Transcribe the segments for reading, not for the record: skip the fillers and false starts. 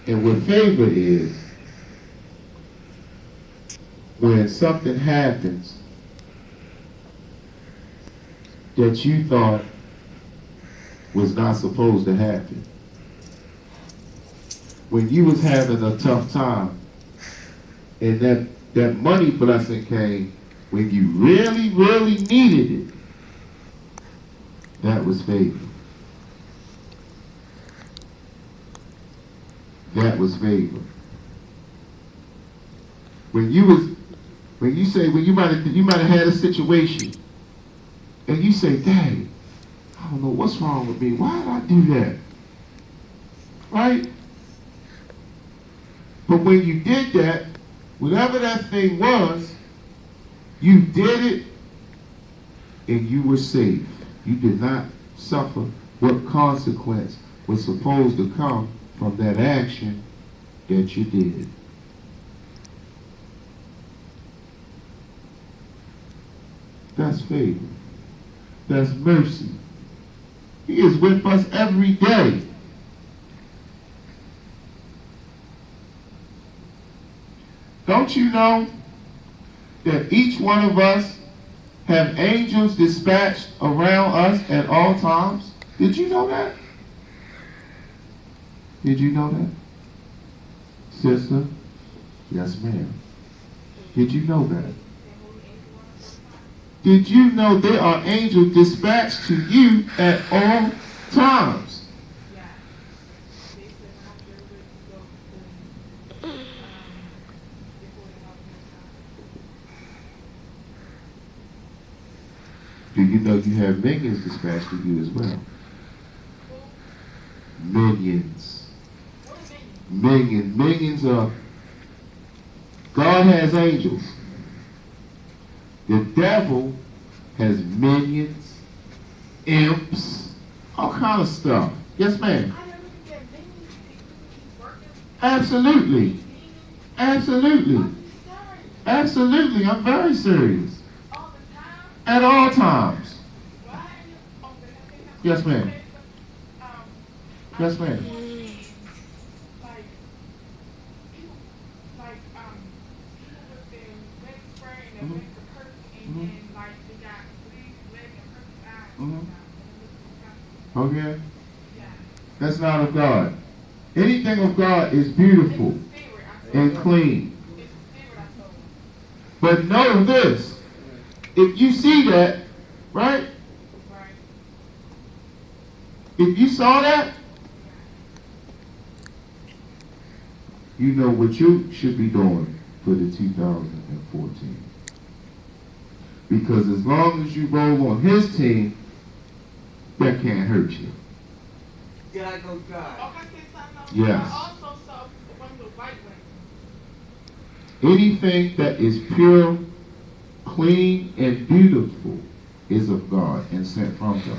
And what favor is, when something happens that you thought was not supposed to happen. When you was having a tough time and that money blessing came when you really, really needed it, that was favor. That was favor. When you might have had a situation and you say, "Dang, I don't know what's wrong with me. Why did I do that?" Right? But when you did that, whatever that thing was, you did it and you were safe. You did not suffer what consequence was supposed to come from that action that you did. That's favor. That's mercy. He is with us every day. Don't you know that each one of us have angels dispatched around us at all times? Did you know that? Did you know that? Sister? Yes, ma'am. Did you know that? Did you know there are angels dispatched to you at all times? Do you know you have minions dispatched to you as well? Minions. Minions of God has angels. The devil has minions, imps, all kind of stuff. Yes, ma'am. Absolutely. Absolutely. Absolutely. I'm very serious. At all times. Yes, ma'am. Yes, ma'am. Okay? That's not of God. Anything of God is beautiful and clean. But know this. If you see that, right? If you saw that, you know what you should be doing for the 2014. Because as long as you roll on his team, that can't hurt you. Gotta go God. Yes. Anything that is pure, clean, and beautiful is of God and sent from God.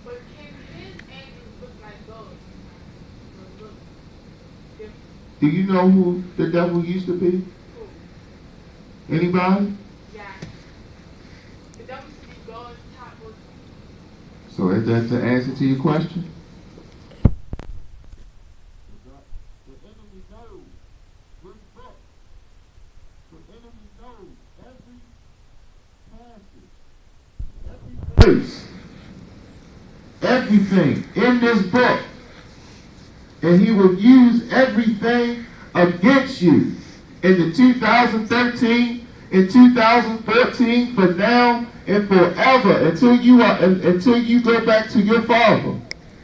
But can his angels look like God? Do you know who the devil used to be? Who? Anybody? Yeah. The devil used to be God's top worker. So is that the answer to your question? The enemy knows. We're book. The enemy knows every passage, every verse, everything in this book. And he will use everything against you in the 2013, in 2014, for now and forever, until you go back to your father.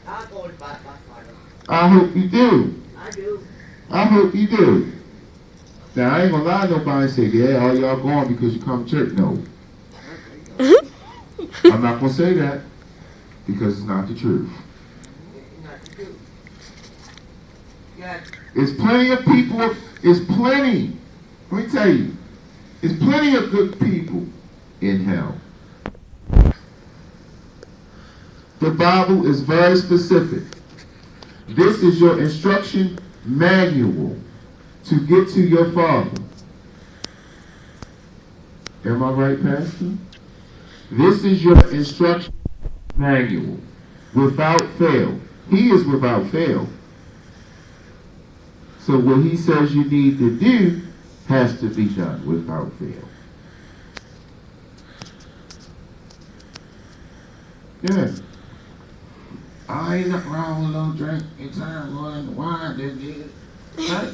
I'm going back my father. I hope you do. I do. I hope you do. Now I ain't gonna lie to nobody and say, yeah, all y'all going because you come to church. No. I'm not gonna say that because it's not the truth. Not the truth. Yeah. There's plenty of people, there's plenty, let me tell you, there's plenty of good people in hell. The Bible is very specific. This is your instruction manual to get to your Father. Am I right, Pastor? This is your instruction manual, without fail, He is without fail. So what he says you need to do has to be done without fail. Yeah. I ain't nothing wrong with no drink. It's time going wine, then nigga. Right?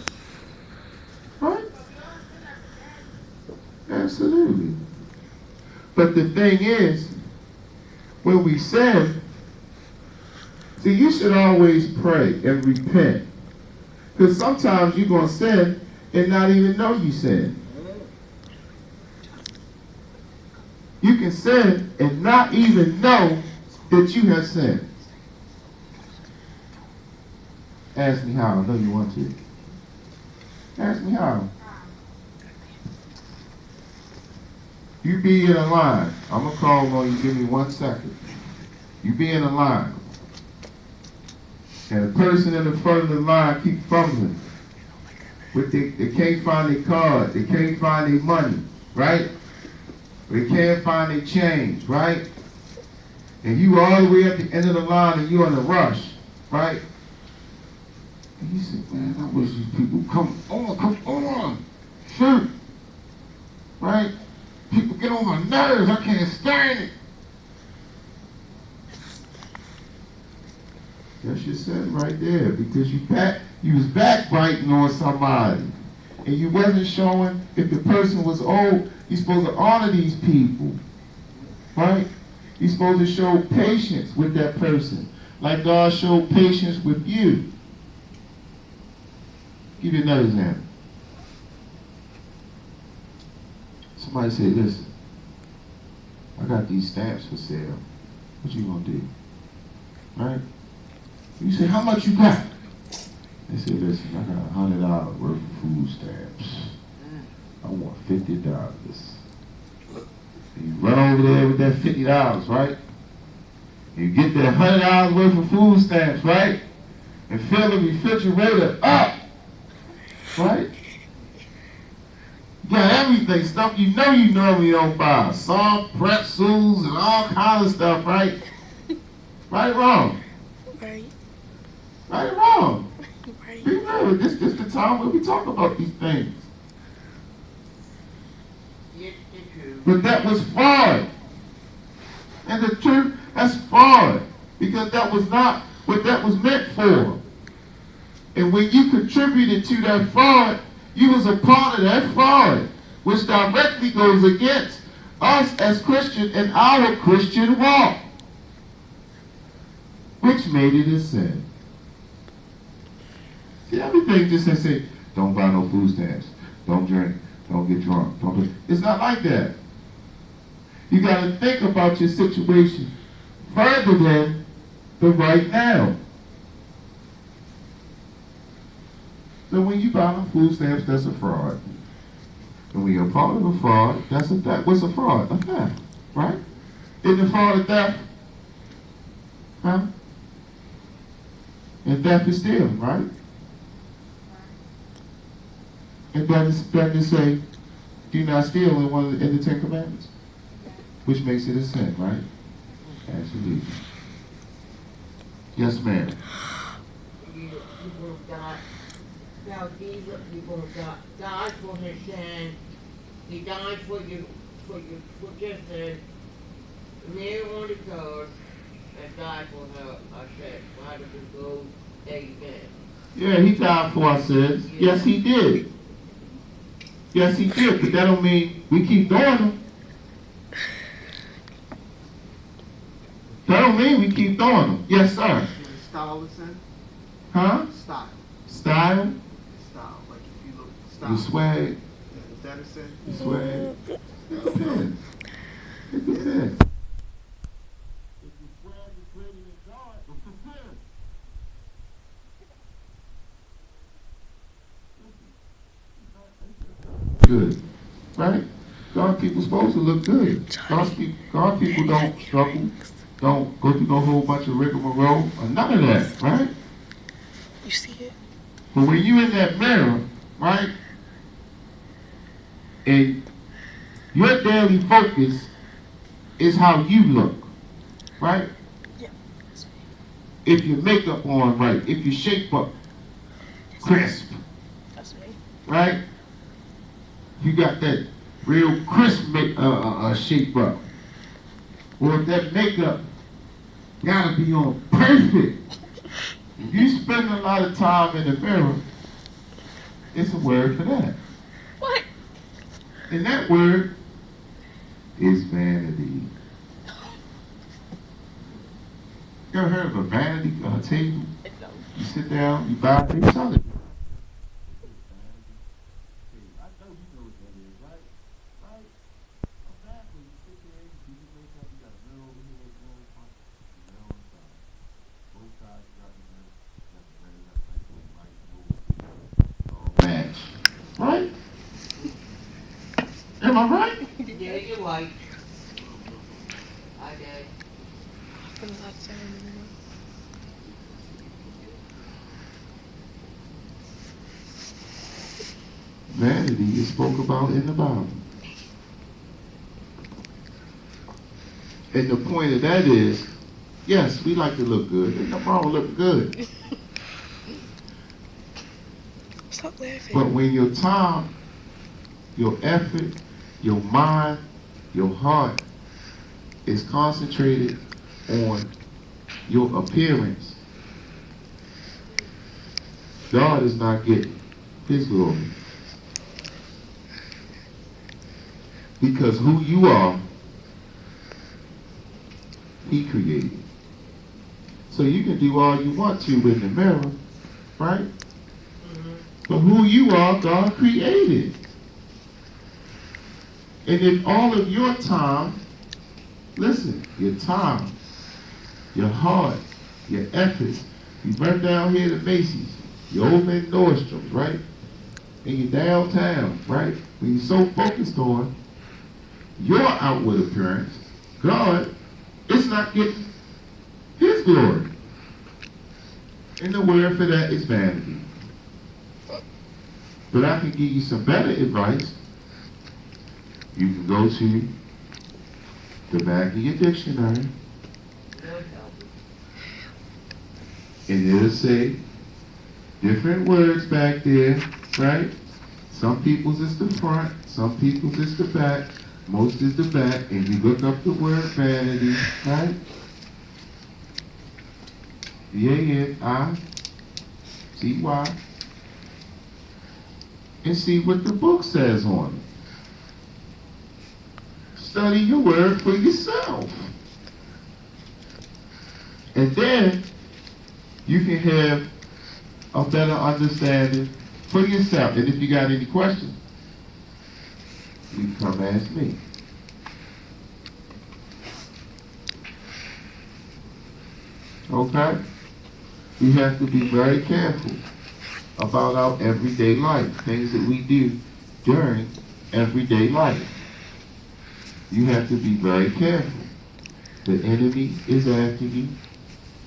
Right? Absolutely. But the thing is, when we sin, see, you should always pray and repent. Because sometimes you're going to sin and not even know you sin. You can sin and not even know that you have sinned. Ask me how. I know you want to. Ask me how. You be in a line. I'm going to call on you. Give me 1 second. You be in a line. And the person in the front of the line keep fumbling. They can't find their card. They can't find their money. Right? They can't find their change. Right? And you all the way at the end of the line and you're in a rush. Right? And you say, man, I wish these people come on. Shoot. Right? People get on my nerves. I can't stand it. That's your sin right there, because you was backbiting on somebody, and you wasn't showing. If the person was old, you're supposed to honor these people, right? You're supposed to show patience with that person, like God showed patience with you. Give you another example. Somebody say, listen, I got these stamps for sale. What you gonna do? Right? You say, how much you got? They say, listen, I got $100 worth of food stamps. I want $50. And you run over there with that $50, right? You get that $100 worth of food stamps, right? And fill the refrigerator up, right? You got everything, stuff you normally don't buy. Salt, pretzels, and all kinds of stuff, right? Right or wrong? Right. Right or wrong? Right. Be real. This the time where we talk about these things. Yes, the truth. But that was fraud. And the truth, that's fraud. Because that was not what that was meant for. And when you contributed to that fraud, you was a part of that fraud, which directly goes against us as Christians and our Christian walk, which made it a sin. See, everything just says, say, don't buy no food stamps, don't drink, don't get drunk, don't do. It's not like that. You got to think about your situation further than the right now. So when you buy the food stamps, that's a fraud. And when you're a part of a fraud, that was a fraud, a theft, right? Isn't the fraud a theft? Huh? And theft is stealing, right? And doesn't say, do not steal in the 10 Commandments, which makes it a sin, right? Absolutely. Yes, ma'am. People die. Now these are people that died for his sin. He died for your sin. Nailed on the cross and died for her sin. Why does it go amen? Yeah, he died for our sins. Yes, he did. Yes, he did. But that don't mean we keep doing them. That don't mean we keep doing them. Yes, sir. Is it style of sin? Huh? Style. Style? Style. Like if you look The style. swag. Yeah, is that a sin? The swag. It depends. It depends. If the swag is greater than God, it's a sin. Good. Right? God people supposed to look good. God people don't struggle, don't go through no whole bunch of rigmarole, or none of that, right? You see it? But when you in that mirror, right, and your daily focus is how you look, right? Yeah. if your makeup on right, if your shape up crisp, That's me. right? You got that real crisp shape up. Or if that makeup gotta be on perfect. If you spend a lot of time in the mirror, it's a word for that. What? And that word is vanity. You ever heard of a vanity table? No. You sit down, you buy it, they sell it. I know you know what that is, right? Right? A vanity, you sit there, you do your makeup, you got a mirror over here, you know, you know, on the side. Both sides, you got the mirror, you got the red, you got the light, all match. Right? Am I right? Yeah, you're right. I did. I'm not saying anymore. Vanity is spoke about in the Bible. And the point of that is, yes, we like to look good. There's nothing wrong with looking good. Stop laughing. But when your time, your effort, your mind, your heart is concentrated on your appearance, God is not getting his glory. Because who you are, he created. So you can do all you want to in the mirror, right? But who you are, God created. And if all of your time, listen, your time, your heart, your efforts, you run down here to Macy's, your old man Nordstrom's, right? And you're downtown, right? When you're so focused on your outward appearance, God is not getting his glory. And the word for that is vanity. But I can give you some better advice. You can go to the back of your dictionary and it'll say different words back there, right? Some people's is the front, some people's is the back, most is the back, and you look up the word vanity, right? V-A-N-I-T-Y, and see what the book says on it. Study your word for yourself. And then you can have a better understanding for yourself. And if you got any questions, you can come ask me. Okay? We have to be very careful about our everyday life, things that we do during everyday life. You have to be very careful. The enemy is after you,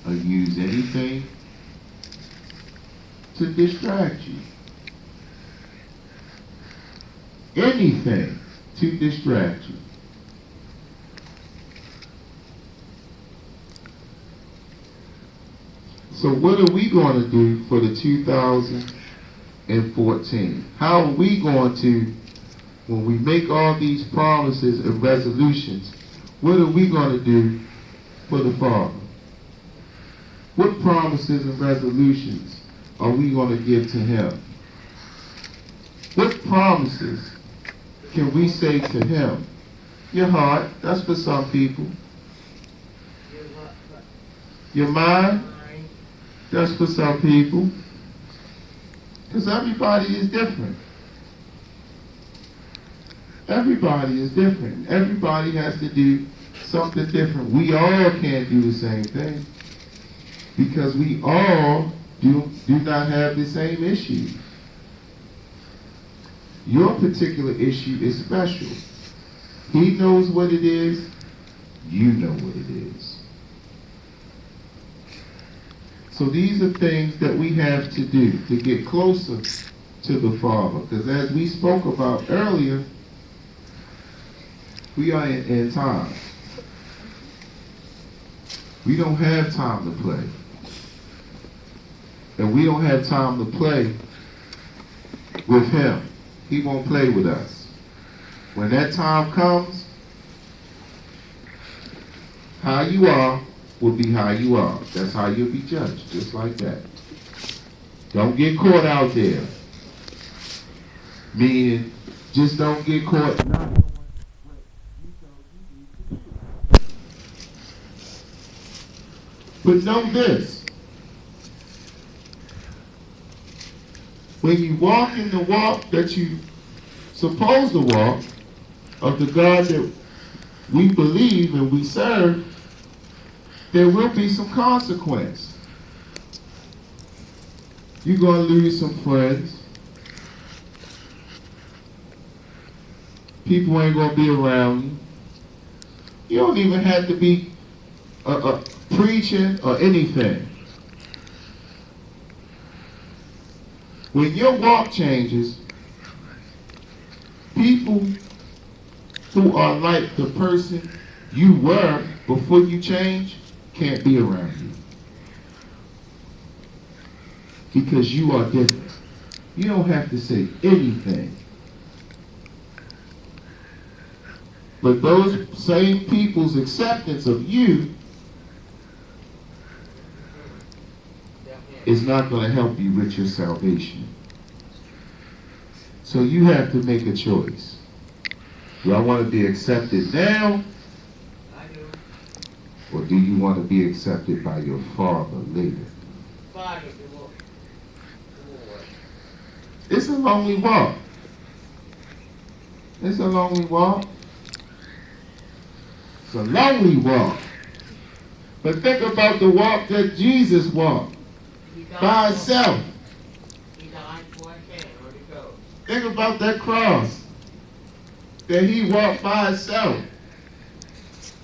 or use anything to distract you. Anything to distract you. So what are we going to do for the 2014? How are we going to, when we make all these promises and resolutions, what are we going to do for the Father? What promises and resolutions are we going to give to Him? What promises can we say to Him? Your heart, that's for some people. Your mind, that's for some people. Because everybody is different. Everybody is different. Everybody has to do something different. We all can't do the same thing. Because we all do not have the same issue. Your particular issue is special. He knows what it is. You know what it is. So these are things that we have to do to get closer to the Father. Because as we spoke about earlier, we are in end times. We don't have time to play. and we don't have time to play with him. He won't play with us. When that time comes, how you are will be how you are. That's how you'll be judged, just like that. Don't get caught out there. Meaning, just don't get caught not doing what you know you need to do. But know this. When you walk in the walk that you supposed to walk of the God that we believe and we serve, there will be some consequence. You're going to lose some friends. People ain't going to be around you. You don't even have to be preaching or anything. When your walk changes, people who are like the person you were before you change can't be around you. Because you are different. You don't have to say anything. But those same people's acceptance of you is not going to help you with your salvation. So you have to make a choice. Do I want to be accepted now? I do. Or do you want to be accepted by your Father later? Father, the Lord. It's a lonely walk. It's a lonely walk. It's a lonely walk. But think about the walk that Jesus walked by himself. He died for us sin. Where'd he go? Think about that cross that he walked by himself.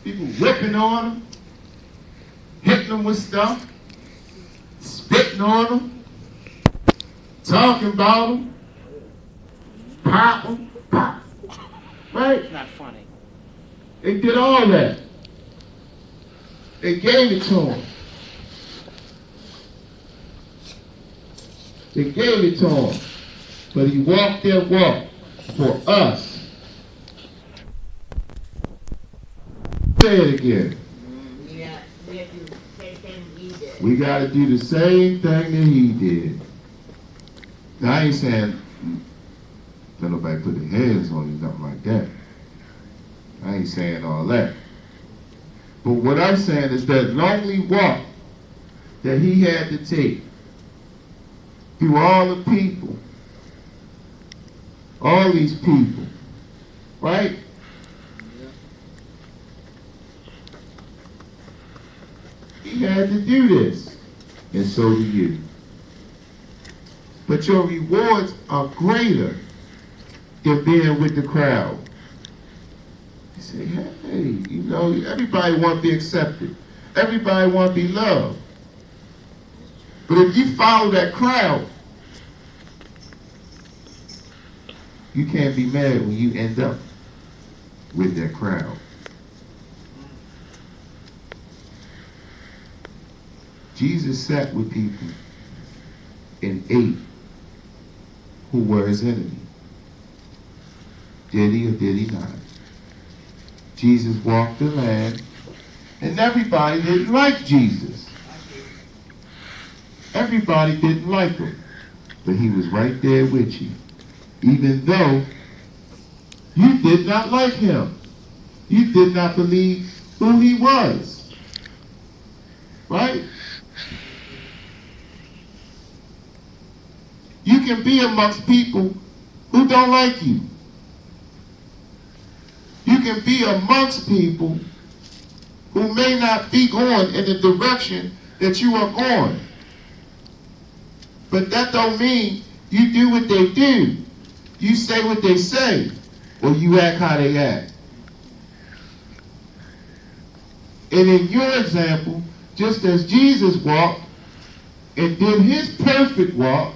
People whipping on him, hitting him with stuff, spitting on him, talking about him, popping, pop. Right? It's not funny. They did all that. They gave it to him. They gave it to him. But he walked that walk for us. Say it again. Yeah, we have to do the same thing he did. We got to do the same thing that he did. Now, I ain't saying don't nobody put their hands on you, nothing like that. I ain't saying all that. But what I'm saying is that lonely walk that he had to take through all the people, all these people, right? He had to do this, and so do you. But your rewards are greater than being with the crowd. You say, hey, you know, everybody want to be accepted. Everybody want to be loved. But if you follow that crowd, you can't be mad when you end up with that crowd. Jesus sat with people and ate who were his enemy. Did he or did he not? Jesus walked the land, and everybody didn't like Jesus. Everybody didn't like him, but he was right there with you. Even though you did not like him. You did not believe who he was. Right? You can be amongst people who don't like you. You can be amongst people who may not be going in the direction that you are going. But that don't mean you do what they do. You say what they say, or you act how they act. And in your example, just as Jesus walked and did his perfect walk,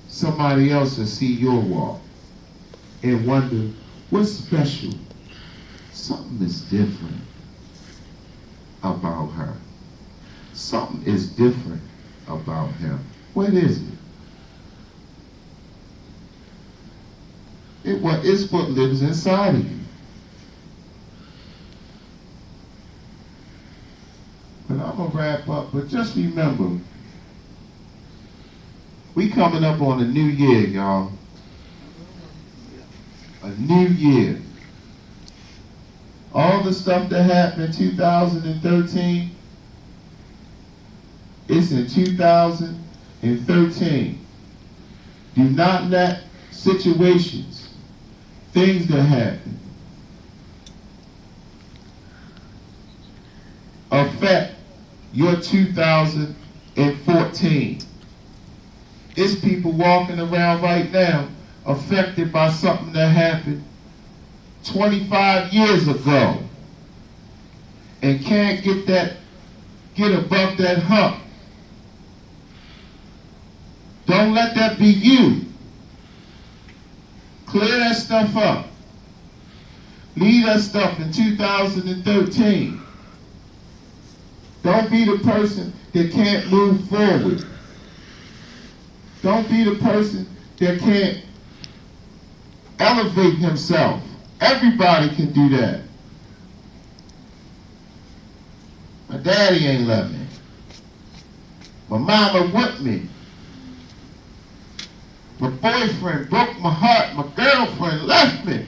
somebody else will see your walk and wonder, what's special? Something is different about her. Something is different about him. What is it? It's what lives inside of you. But I'm going to wrap up, but just remember, we coming up on a new year, y'all. A new year. All the stuff that happened in 2013, it's in 2013. Do not let situations, things that happen, affect your 2014. It's people walking around right now affected by something that happened 25 years ago and can't get above that hump. Don't let that be you. Clear that stuff up. Leave that stuff in 2013. Don't be the person that can't move forward. Don't be the person that can't elevate himself. Everybody can do that. My daddy ain't love me. My mama whipped me. My boyfriend broke my heart. My girlfriend left me.